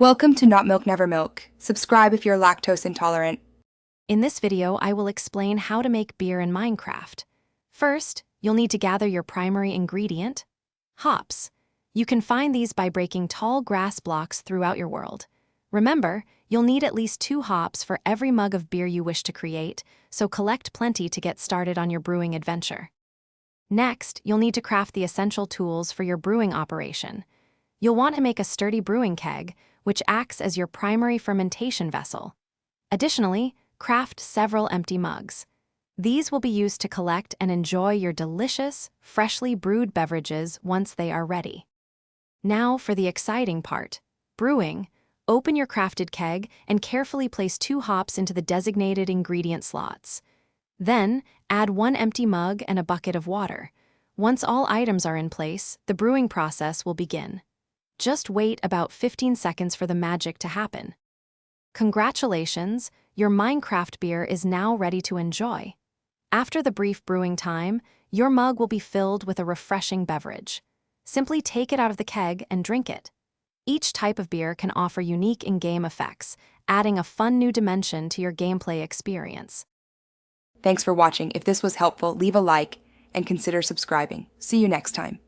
Welcome to Not Milk Never Milk. Subscribe if you're lactose intolerant. In this video, I will explain how to make beer in Minecraft. First, you'll need to gather your primary ingredient, hops. You can find these by breaking tall grass blocks throughout your world. Remember, you'll need at least 2 hops for every mug of beer you wish to create, so collect plenty to get started on your brewing adventure. Next, you'll need to craft the essential tools for your brewing operation. You'll want to make a sturdy brewing keg, which acts as your primary fermentation vessel. Additionally, craft several empty mugs. These will be used to collect and enjoy your delicious, freshly brewed beverages once they are ready. Now for the exciting part, brewing. Open your crafted keg and carefully place 2 hops into the designated ingredient slots. Then, add 1 empty mug and a bucket of water. Once all items are in place, the brewing process will begin. Just wait about 15 seconds for the magic to happen. Congratulations, your Minecraft beer is now ready to enjoy. After the brief brewing time, your mug will be filled with a refreshing beverage. Simply take it out of the keg and drink it. Each type of beer can offer unique in-game effects, adding a fun new dimension to your gameplay experience. Thanks for watching. If this was helpful, leave a like and consider subscribing. See you next time.